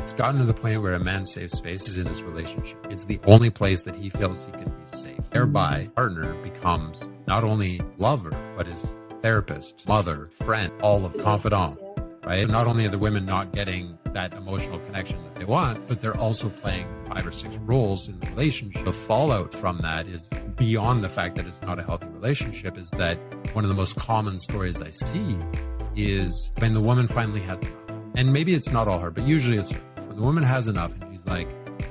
It's gotten to the point where a man's safe space is in his relationship. It's the only place that he feels he can be safe. Thereby, partner becomes not only lover, but his therapist, mother, friend, all of confidant. Right? Not only are the women not getting that emotional connection that they want, but they're also playing 5 or 6 roles in the relationship. The fallout from that is beyond the fact that it's not a healthy relationship, is that one of the most common stories I see is when the woman finally has enough. And maybe it's not all her, but usually it's her. When the woman has enough and she's like,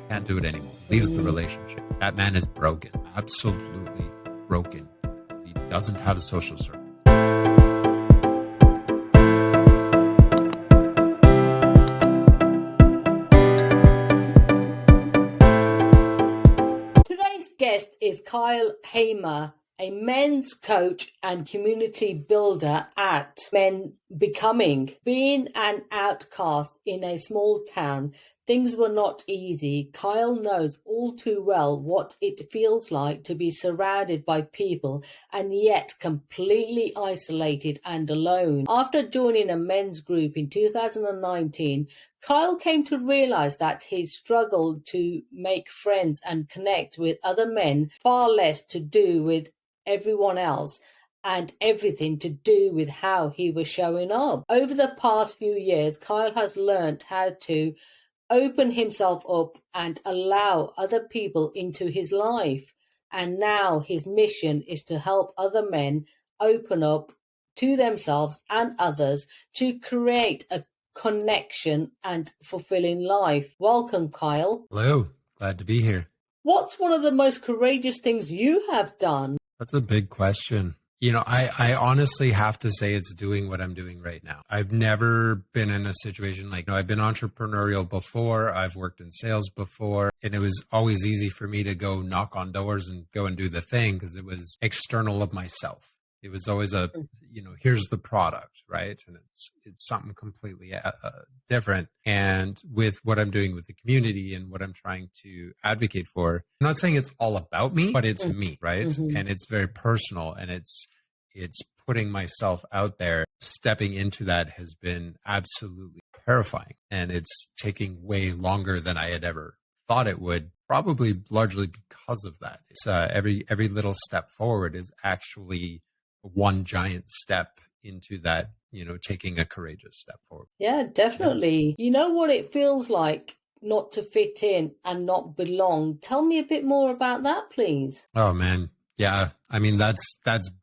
can't do it anymore, leaves the relationship. That man is broken, absolutely broken, because he doesn't have a social circle. Guest is Kyle Hamer, a men's coach and community builder at Menbecoming. Being an outcast in a small town, things were not easy. Kyle knows all too well what it feels like to be surrounded by people and yet completely isolated and alone. After joining a men's group in 2019, Kyle came to realize that his struggle to make friends and connect with other men far less to do with everyone else and everything to do with how he was showing up. Over the past few years, Kyle has learned how to open himself up and allow other people into his life. And now his mission is to help other men open up to themselves and others to create a connection and fulfilling life. Welcome, Kyle. Hello, glad to be here. What's one of the most courageous things you have done? That's a big question. You know, I honestly have to say it's doing what I'm doing right now. I've never been in a situation like, I've been entrepreneurial before. I've worked in sales before, and it was always easy for me to go knock on doors and go and do the thing because it was external of myself. It was always here's the product, right? And it's something completely different. And with what I'm doing with the community and what I'm trying to advocate for, I'm not saying it's all about me, but it's me, right? Mm-hmm. And it's very personal, and it's putting myself out there. Stepping into that has been absolutely terrifying, and it's taking way longer than I had ever thought it would, probably largely because of that. It's every little step forward is actually one giant step into that, taking a courageous step forward. Yeah, definitely. Yeah. You know what it feels like not to fit in and not belong. Tell me a bit more about that, please. Oh, man. Yeah. I mean, that's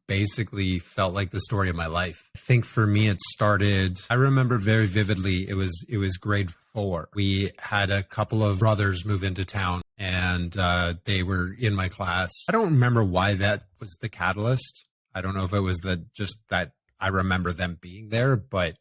basically felt like the story of my life. I think for me, it started, I remember very vividly, it was grade 4. We had a couple of brothers move into town, and they were in my class. I don't remember why that was the catalyst. I don't know if it was that I remember them being there, but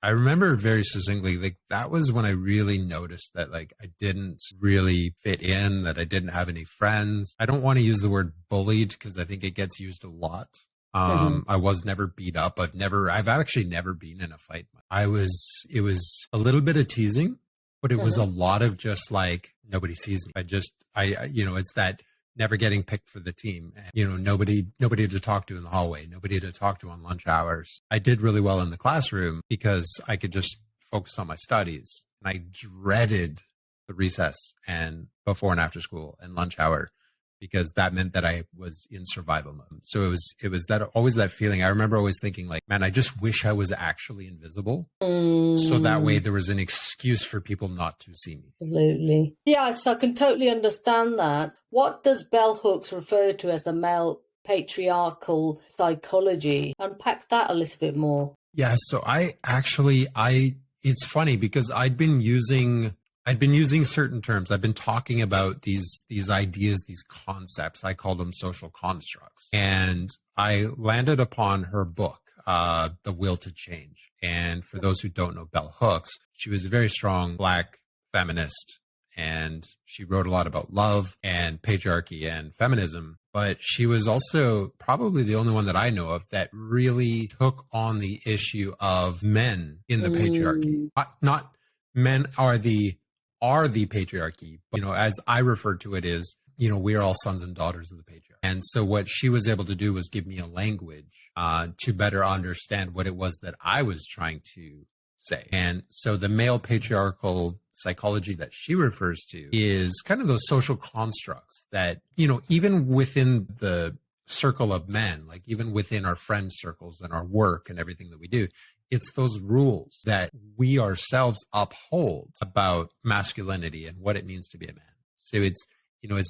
I remember very succinctly, like that was when I really noticed that like I didn't really fit in, that I didn't have any friends. I don't want to use the word bullied because I think it gets used a lot. I was never beat up. I've actually never been in a fight. It was a little bit of teasing, but it was a lot of just like, nobody sees me. It's that never getting picked for the team. And, nobody to talk to in the hallway, nobody to talk to on lunch hours. I did really well in the classroom because I could just focus on my studies. And I dreaded the recess and before and after school and lunch hour, because that meant that I was in survival mode. So it was that always that feeling. I remember always thinking like, man, I just wish I was actually invisible. So that way there was an excuse for people not to see me. Absolutely. Yes, I can totally understand that. What does bell hooks refer to as the male patriarchal psychology? Unpack that a little bit more. Yeah. So it's funny because I'd been using certain terms. I've been talking about these ideas, these concepts. I call them social constructs. And I landed upon her book, The Will to Change. And for those who don't know bell hooks, she was a very strong Black feminist. And she wrote a lot about love and patriarchy and feminism. But she was also probably the only one that I know of that really took on the issue of men in the patriarchy. Not men are the patriarchy, but, as I refer to it is, we are all sons and daughters of the patriarchy. And so what she was able to do was give me a language to better understand what it was that I was trying to say. And so the male patriarchal psychology that she refers to is kind of those social constructs that, even within the circle of men, like even within our friend circles and our work and everything that we do, it's those rules that we ourselves uphold about masculinity and what it means to be a man. So it's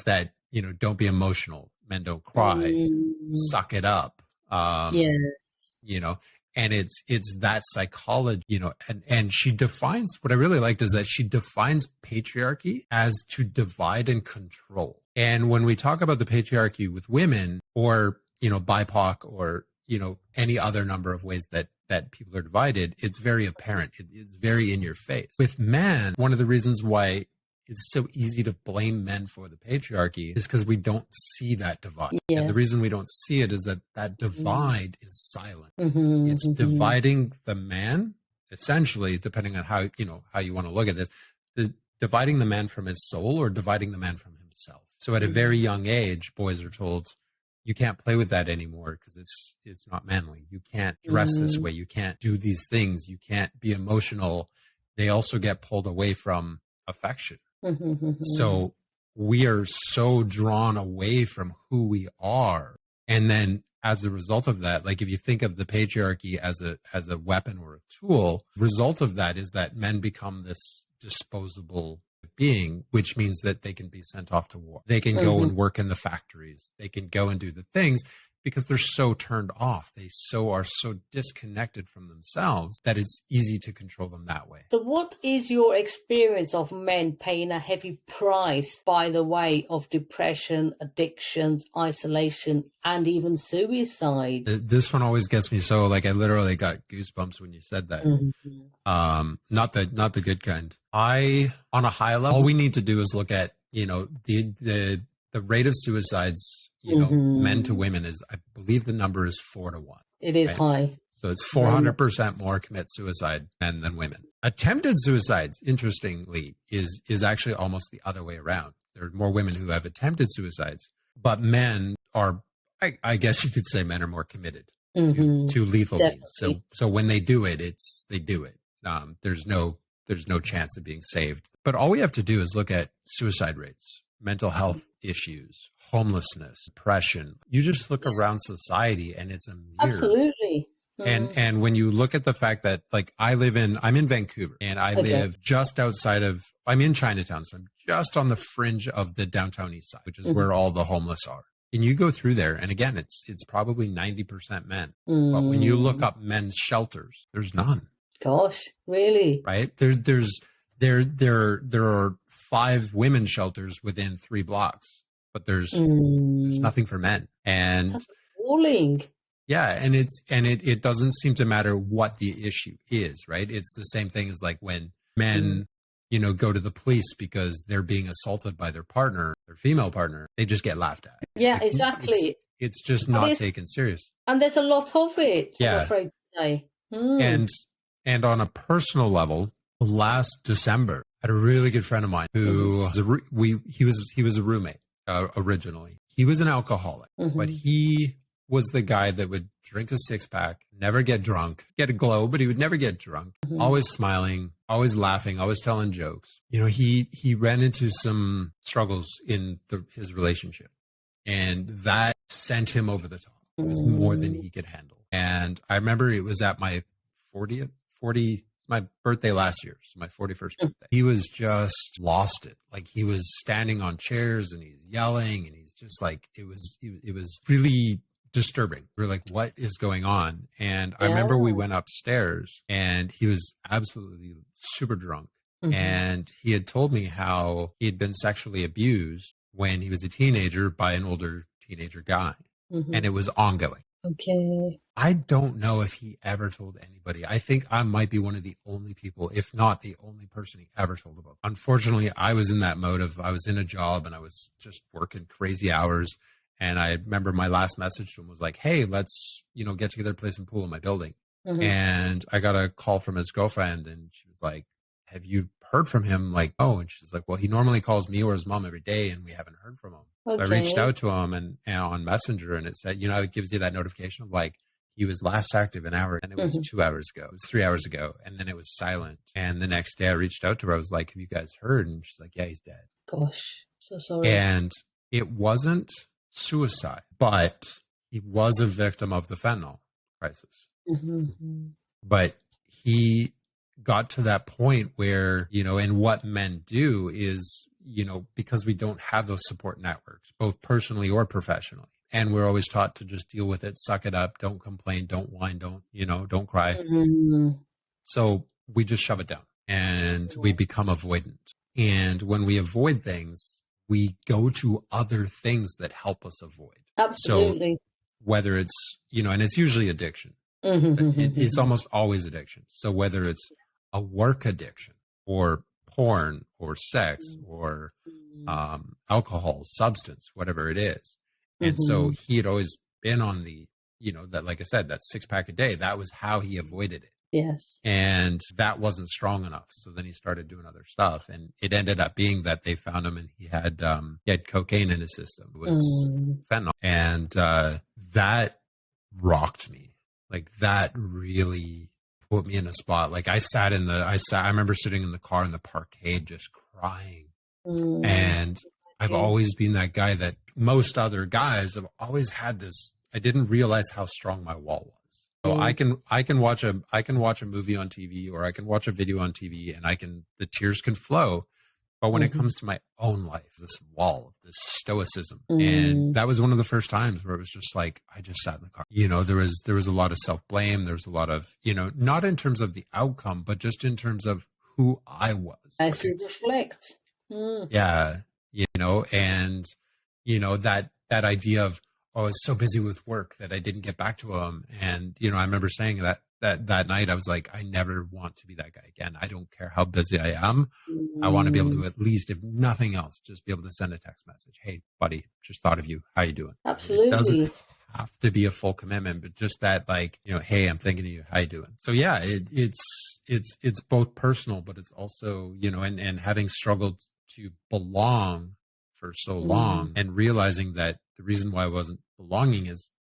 that, don't be emotional. Men don't cry. Suck it up. Yes. And it's that psychology, and she defines, what I really liked is that she defines patriarchy as to divide and control. And when we talk about the patriarchy with women or, BIPOC or, any other number of ways that people are divided, it's very apparent. It's very in your face. With men, one of the reasons why it's so easy to blame men for the patriarchy is because we don't see that divide. Yeah. And the reason we don't see it is that divide is silent. Mm-hmm, It's dividing the man, essentially, depending on how you want to look at this, dividing the man from his soul or dividing the man from himself. So at a very young age, boys are told, you can't play with that anymore because it's not manly. You can't dress this way. You can't do these things. You can't be emotional. They also get pulled away from affection. So we are so drawn away from who we are. And then as a result of that, like if you think of the patriarchy as a weapon or a tool, the result of that is that men become this disposable being, which means that they can be sent off to war. They can go and work in the factories. They can go and do the things because they're so turned off. They are so disconnected from themselves that it's easy to control them that way. So what is your experience of men paying a heavy price by the way of depression, addictions, isolation, and even suicide? This one always gets me so, like, I literally got goosebumps when you said that. Not the good kind. On a high level, all we need to do is look at, the rate of suicides, men to women is, I believe the number is 4 to 1. It is high. So it's 400% more commit suicide men than women. Attempted suicides, interestingly, is actually almost the other way around. There are more women who have attempted suicides, but men are, I guess you could say men are more committed to lethal means. So when they do it, they do it. There's no chance of being saved. But all we have to do is look at suicide rates, mental health issues, homelessness, depression. You just look around society and it's a mirror. Absolutely. And when you look at the fact that, like, I'm in Vancouver and I live just outside I'm in Chinatown. So I'm just on the fringe of the downtown east side, which is where all the homeless are. And you go through there, and again, it's probably 90% men. But when you look up men's shelters, there's none. Gosh, really? Right? There are 5 women's shelters within 3 blocks, but there's nothing for men. And that's appalling. Yeah, and it doesn't seem to matter what the issue is, right? It's the same thing as like when men, go to the police because they're being assaulted by their partner, their female partner, they just get laughed at. Yeah, exactly. It's just not taken serious. And there's a lot of it, I'm afraid to say. And on a personal level, last December, I had a really good friend of mine who he was a roommate originally. He was an alcoholic, but he was the guy that would drink a 6-pack, never get drunk, get a glow, but he would never get drunk, always smiling, always laughing, always telling jokes. He ran into some struggles in his relationship, and that sent him over the top. It was more than he could handle. And I remember it was at my 40th, it's my birthday last year, so my 41st birthday. He was just lost it. Like, he was standing on chairs and he's yelling, and he's just like, it was really disturbing. We were like, what is going on? And I remember we went upstairs and he was absolutely super drunk. And he had told me how he had been sexually abused when he was a teenager by an older teenager guy. And it was ongoing. Okay. I don't know if he ever told anybody. I think I might be one of the only people, if not the only person he ever told about. Unfortunately, I was in that mode of, I was in a job and I was just working crazy hours. And I remember my last message to him was like, hey, let's, get together, play some pool in my building. And I got a call from his girlfriend and she was like, have you heard from him? Like, oh, and she's like, well, he normally calls me or his mom every day and we haven't heard from him. So I reached out to him and on Messenger, and it said, it gives you that notification of like, he was last active an hour, and it was 2 hours ago. It was 3 hours ago. And then it was silent. And the next day I reached out to her. I was like, have you guys heard? And she's like, yeah, he's dead. Gosh, so sorry. And it wasn't suicide, but he was a victim of the fentanyl crisis. But he got to that point where, and what men do is, because we don't have those support networks, both personally or professionally. And we're always taught to just deal with it, suck it up, don't complain, don't whine, don't cry. So we just shove it down and we become avoidant. And when we avoid things, we go to other things that help us avoid. Absolutely. So whether it's, and it's usually addiction. It's almost always addiction. So whether it's a work addiction or porn or sex or alcohol, substance, whatever it is. And so he had always been on the, that, like I said, that 6-pack a day, that was how he avoided it. Yes. And that wasn't strong enough. So then he started doing other stuff. And it ended up being that they found him and he had cocaine in his system. It was fentanyl. And that rocked me. Like that really put me in a spot. Like I remember sitting in the car in the parkade just crying. And I've always been that guy that most other guys have always had this. I didn't realize how strong my wall was. So I can watch a movie on TV or I can watch a video on TV and the tears can flow. But when it comes to my own life, this wall, this stoicism, and that was one of the first times where it was just like, I just sat in the car. There was a lot of self-blame. There was a lot of, not in terms of the outcome, but just in terms of who I was. As you reflect. Yeah. And, that idea of, I was so busy with work that I didn't get back to him. And, I remember saying that night, I was like, I never want to be that guy again. I don't care how busy I am. I want to be able to, at least, if nothing else, just be able to send a text message. Hey, buddy, just thought of you. How you doing? Absolutely. It doesn't have to be a full commitment, but just that, like, hey, I'm thinking of you. How you doing? So yeah, it's both personal, but it's also, and having struggled to belong for so long and realizing that the reason why I wasn't belonging is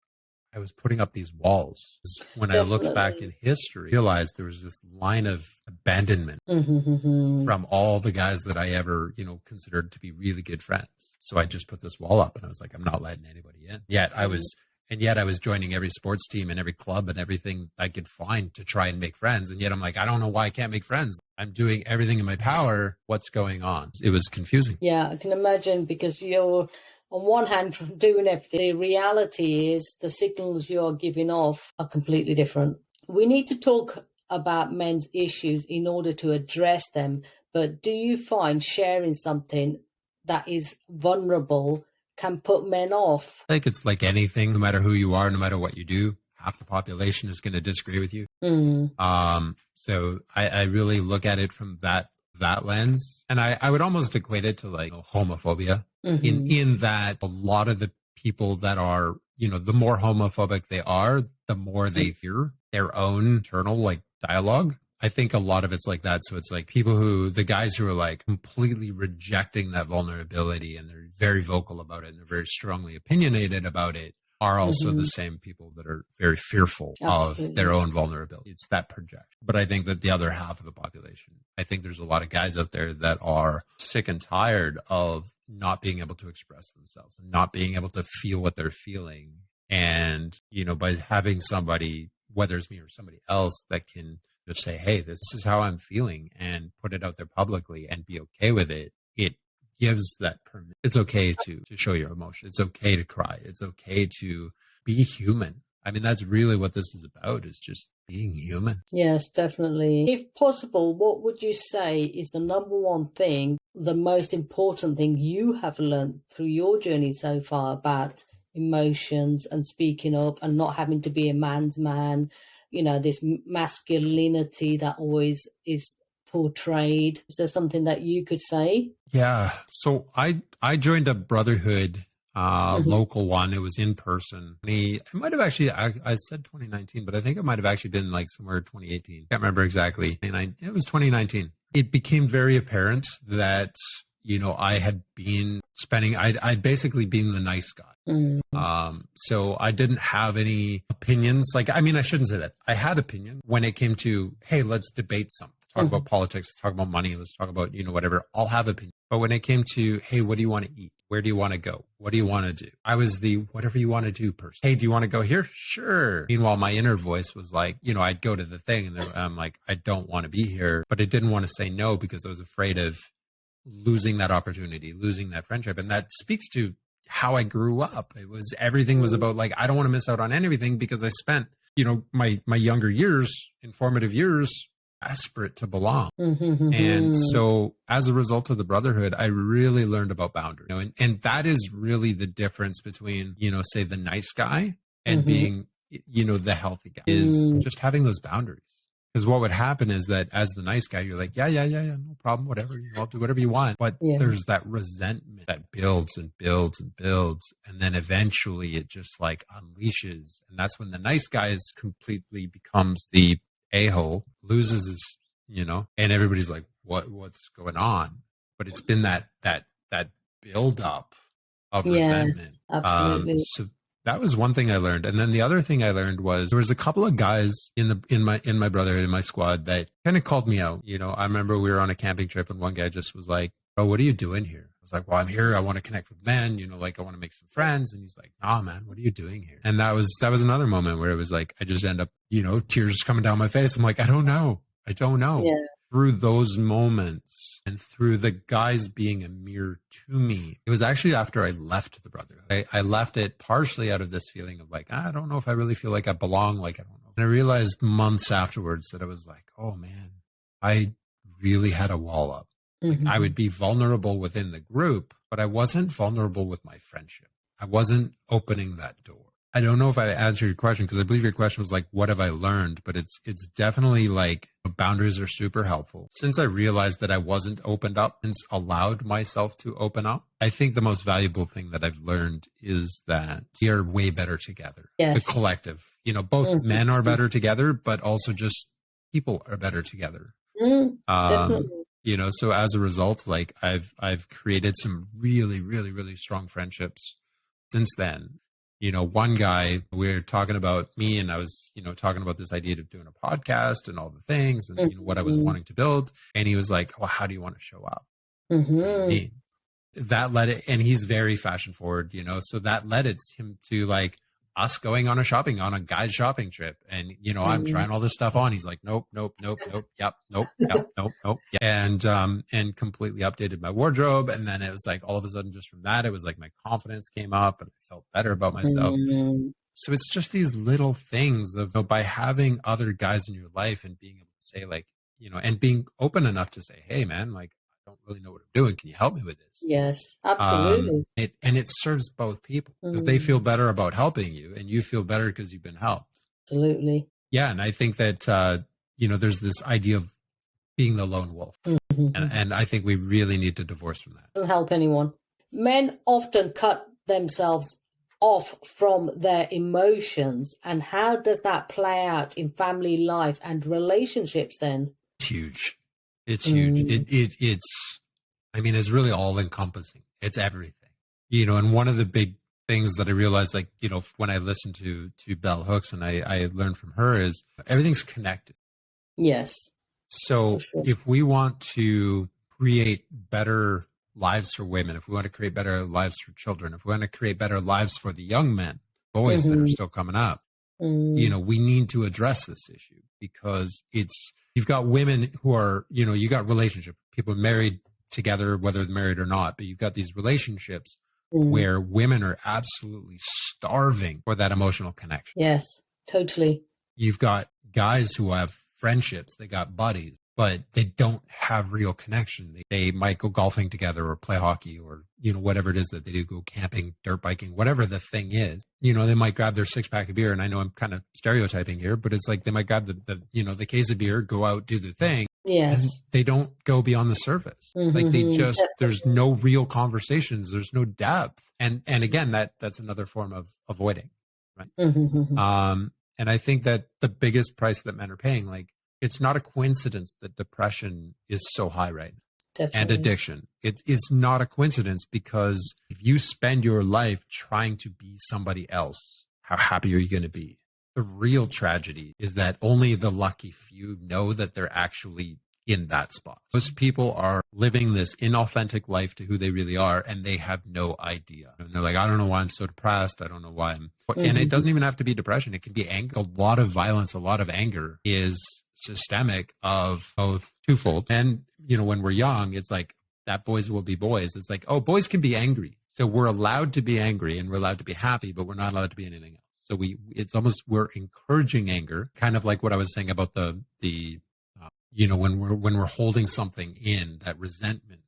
I was putting up these walls. When I looked back in history, I realized there was this line of abandonment from all the guys that I ever, considered to be really good friends. So I just put this wall up and I was like, I'm not letting anybody in. Yet I was joining every sports team and every club and everything I could find to try and make friends. And yet I'm like, I don't know why I can't make friends. I'm doing everything in my power. What's going on? It was confusing. Yeah, I can imagine, because you're on one hand doing everything. The reality is the signals you're giving off are completely different. We need to talk about men's issues in order to address them. But do you find sharing something that is vulnerable can put men off? I think it's like anything, no matter who you are, no matter what you do, half the population is going to disagree with you. So I really look at it from that lens. And I would almost equate it to like homophobia in that a lot of the people that are, the more homophobic they are, the more they fear their own internal like dialogue. I think a lot of it's like that. So it's like the guys who are like completely rejecting that vulnerability and they're very vocal about it and they're very strongly opinionated about it are also the same people that are very fearful of their own vulnerability. It's that projection. But I think that the other half of the population, I think there's a lot of guys out there that are sick and tired of not being able to express themselves and not being able to feel what they're feeling. And, by having somebody, whether it's me or somebody else, that can just say, hey, this is how I'm feeling and put it out there publicly and be okay with it. It gives that permission. It's okay to show your emotion. It's okay to cry. It's okay to be human. I mean, that's really what this is about, is just being human. Yes, definitely. If possible, what would you say is the number one thing, the most important thing you have learned through your journey so far about emotions and speaking up and not having to be a man's man, this masculinity that always is portrayed? Is there something that you could say? Yeah. So I joined a brotherhood, local one. It was in person. It might have actually, I said 2019, but I think it might have actually been like somewhere 2018. Can't remember exactly. It was 2019. It became very apparent that, I had been spending, I'd basically been the nice guy. So I didn't have any opinions. Like, I mean, I shouldn't say that. I had opinions when it came to, hey, let's debate something. Talk about politics, let's talk about money, let's talk about, whatever. I'll have opinions. But when it came to, hey, what do you want to eat? Where do you want to go? What do you want to do? I was the whatever you want to do person. Hey, do you want to go here? Sure. Meanwhile, my inner voice was like, I'd go to the thing and I'm like, I don't want to be here. But I didn't want to say no because I was afraid of losing that opportunity, losing that friendship. And that speaks to how I grew up. Everything was about like, I don't want to miss out on anything because I spent, my younger years, informative years, desperate to belong. And so as a result of the brotherhood, I really learned about boundaries, and that is really the difference between, say the nice guy and being, the healthy guy is just having those boundaries. Because what would happen is that as the nice guy, you're like, yeah, no problem, whatever, I'll do whatever you want. But there's that resentment that builds and builds and builds. And then eventually it just like unleashes. And that's when the nice guy is completely becomes the a-hole, loses his, and everybody's like, what's going on? But it's been that build up of resentment. Absolutely. So that was one thing I learned. And then the other thing I learned was there was a couple of guys in my brotherhood, in my squad, that kind of called me out. I remember we were on a camping trip and one guy just was like, oh, what are you doing here? I was like, well, I'm here. I want to connect with men, like I want to make some friends. And he's like, nah, man, what are you doing here? And that was another moment where it was like, I just end up, tears coming down my face. I'm like, I don't know. Yeah. Through those moments and through the guys being a mirror to me, it was actually after I left the brotherhood. I left it partially out of this feeling of like, I don't know if I really feel like I belong. Like, I don't know. And I realized months afterwards that I was like, oh man, I really had a wall up. Like, I would be vulnerable within the group, but I wasn't vulnerable with my friendship. I wasn't opening that door. I don't know if I answered your question because I believe your question was like, what have I learned? But it's definitely like boundaries are super helpful. Since I realized that I wasn't opened up and allowed myself to open up, I think the most valuable thing that I've learned is that we are way better together. Yes. The collective, both men are better together, but also just people are better together. Definitely. So as a result, like I've created some really, really, really strong friendships since then. One guy, we were talking about me and I was, talking about this idea of doing a podcast and all the things and what I was wanting to build. And he was like, well, how do you want to show up? That led it. And he's very fashion forward, so that led him to like us going on a guy's shopping trip. And, I'm trying all this stuff on. He's like, nope. Yep. Nope. Yeah. And completely updated my wardrobe. And then it was like, all of a sudden, just from that, it was like my confidence came up and I felt better about myself. So it's just these little things of by having other guys in your life and being able to say like, and being open enough to say, hey man, like, I don't really know what I'm doing. Can you help me with this? Yes, absolutely. It serves both people because they feel better about helping you and you feel better because you've been helped. Absolutely. Yeah. And I think that, there's this idea of being the lone wolf. And I think we really need to divorce from that. Doesn't help anyone. Men often cut themselves off from their emotions. And how does that play out in family life and relationships then? It's huge. It's huge. It's really all encompassing. It's everything, and one of the big things that I realized, like, when I listened to Bell Hooks and I learned from her is everything's connected. Yes. So if we want to create better lives for women, if we want to create better lives for children, if we want to create better lives for the young men, boys that are still coming up, we need to address this issue because you've got women who are, you got relationship, people married together, whether they're married or not, but you've got these relationships where women are absolutely starving for that emotional connection. Yes, totally. You've got guys who have friendships, they got buddies, but they don't have real connection. They might go golfing together or play hockey or, whatever it is that they do, go camping, dirt biking, whatever the thing is. They might grab their 6-pack of beer. And I know I'm kind of stereotyping here, but it's like they might grab the case of beer, go out, do the thing. Yes. And they don't go beyond the surface. Like there's no real conversations. There's no depth. And again, that's another form of avoiding. Right. And I think that the biggest price that men are paying, like, it's not a coincidence that depression is so high right now. and definitely. addiction. It's not a coincidence, because if you spend your life trying to be somebody else, how happy are you going to be? The real tragedy is that only the lucky few know that they're actually in that spot. Most people are living this inauthentic life to who they really are, and they have no idea. And they're like, I don't know why I'm so depressed. I don't know why I'm. And it doesn't even have to be depression. It can be anger. A lot of violence, a lot of anger is systemic of both twofold. And, when we're young, it's like that boys will be boys. It's like, oh, boys can be angry. So we're allowed to be angry and we're allowed to be happy, but we're not allowed to be anything else. So we're encouraging anger, kind of like what I was saying about when we're holding something in, that resentment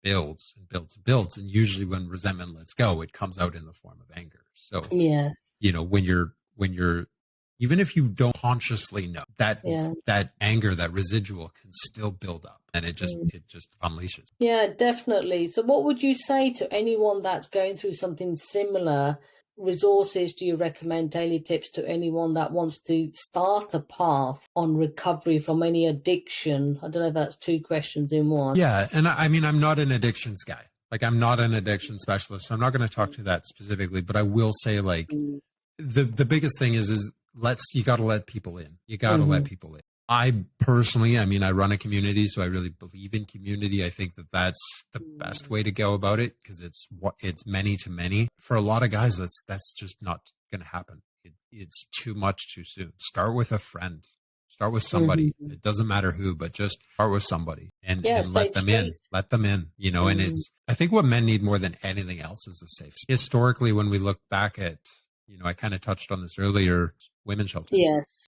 builds and builds and builds. And usually when resentment lets go, it comes out in the form of anger. So, Yes. when you're, even if you don't consciously know that, that anger, that residual can still build up, and it just unleashes. Yeah, definitely. So what would you say to anyone that's going through something similar? Resources do you recommend, daily tips to anyone that wants to start a path on recovery from any addiction? I don't know if that's two questions in one. Yeah. And I mean, I'm not an addictions guy. Like, I'm not an addiction specialist, so I'm not going to talk to that specifically, but I will say, like, the biggest thing is you got to let people in. You got to let people in. I personally, I run a community, so I really believe in community. I think that that's the best way to go about it, because it's many to many. For a lot of guys, that's just not going to happen. It's too much too soon. Start with a friend. Start with somebody. It doesn't matter who, but just start with somebody and let them in. Let them in, and I think what men need more than anything else is a safe space. Historically, when we look back at, I kind of touched on this earlier, women's shelters.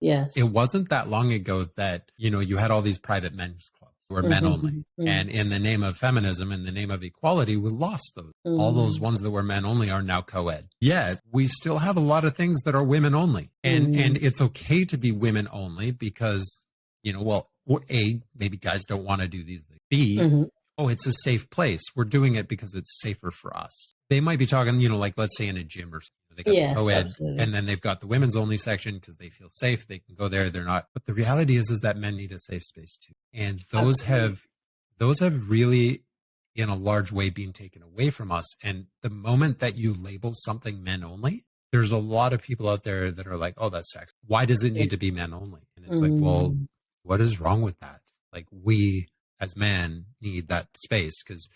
Yes. It wasn't that long ago that, you had all these private men's clubs where men only. And in the name of feminism, in the name of equality, we lost those. All those ones that were men only are now co-ed. Yet we still have a lot of things that are women only. And it's okay to be women only because, A, maybe guys don't want to do these things. B, oh, it's a safe place. We're doing it because it's safer for us. They might be talking, like, let's say in a gym or something. They got the co-ed, and then they've got the women's only section because they feel safe. They can go there. They're not. But the reality is that men need a safe space too. And those have really, in a large way, been taken away from us. And the moment that you label something men only, there's a lot of people out there that are like, oh, that's sex. Why does it need to be men only? And it's like, well, what is wrong with that? Like, we as men need that space, because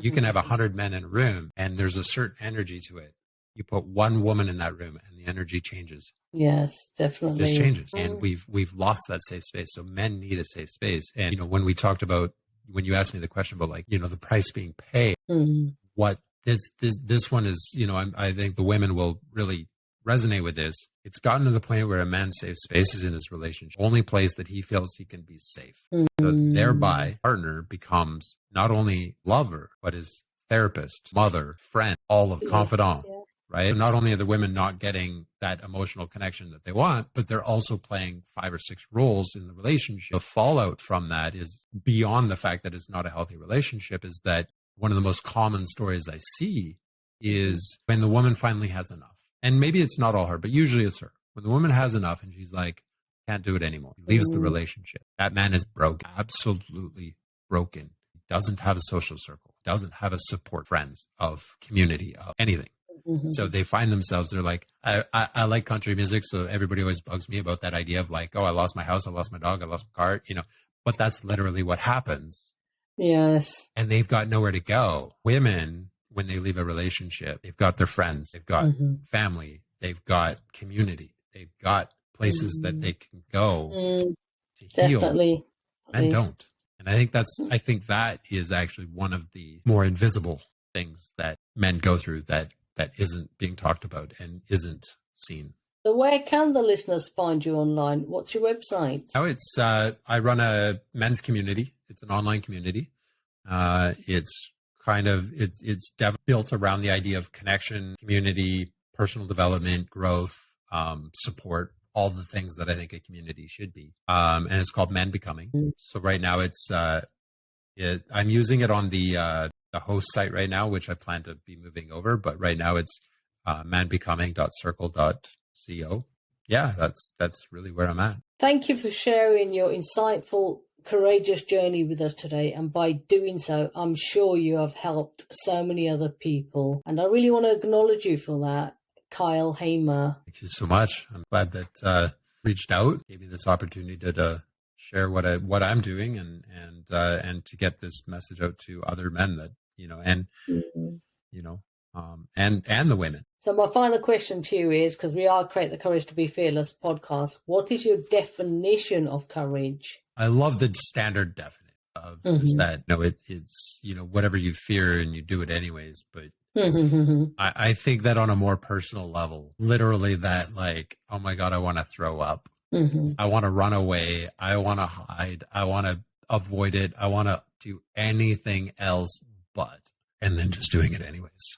you can have 100 men in a room and there's a certain energy to it. You put one woman in that room and the energy changes. Yes, definitely. It just changes. And we've lost that safe space. So men need a safe space. And, when you asked me the question about, like, the price being paid, what this one is, I think the women will really resonate with this. It's gotten to the point where a man's safe space is in his relationship, only place that he feels he can be safe. So thereby, partner becomes not only lover, but his therapist, mother, friend, all of confidant. Right? Not only are the women not getting that emotional connection that they want, but they're also playing 5 or 6 roles in the relationship. The fallout from that is, beyond the fact that it's not a healthy relationship, is that one of the most common stories I see is when the woman finally has enough. And maybe it's not all her, but usually it's her. When the woman has enough and she's like, can't do it anymore, leaves the relationship. That man is broken, absolutely broken. He doesn't have a social circle, doesn't have a support, friends, of community, of anything. So they find themselves, they're like, I like country music, so everybody always bugs me about that idea of, like, oh, I lost my house, I lost my dog, I lost my car, but that's literally what happens. Yes. And they've got nowhere to go. Women, when they leave a relationship, they've got their friends, they've got family, they've got community, they've got places that they can go to heal. Definitely. Men don't. And I think that is actually one of the more invisible things that men go through that isn't being talked about and isn't seen. So where can the listeners find you online? What's your website? Oh, it's I run a men's community. It's an online community. It's built around the idea of connection, community, personal development, growth, support, all the things that I think a community should be. And it's called Menbecoming. So right now I'm using it on the host site right now, which I plan to be moving over. But right now it's menbecoming.circle.co. Yeah, that's really where I'm at. Thank you for sharing your insightful courageous journey with us today. And by doing so, I'm sure you have helped so many other people. And I really want to acknowledge you for that, Kyle Hamer. Thank you so much. I'm glad that reached out, gave me this opportunity to share what I'm doing and to get this message out to other men that, and, and the women. So my final question to you is, because we are Create the Courage to Be Fearless podcast, what is your definition of courage? I love the standard definition of just that, it's, whatever you fear and you do it anyways. But I think that on a more personal level, literally that like, oh my God, I want to throw up. I want to run away. I want to hide. I want to avoid it. I want to do anything else but, and then just doing it anyways.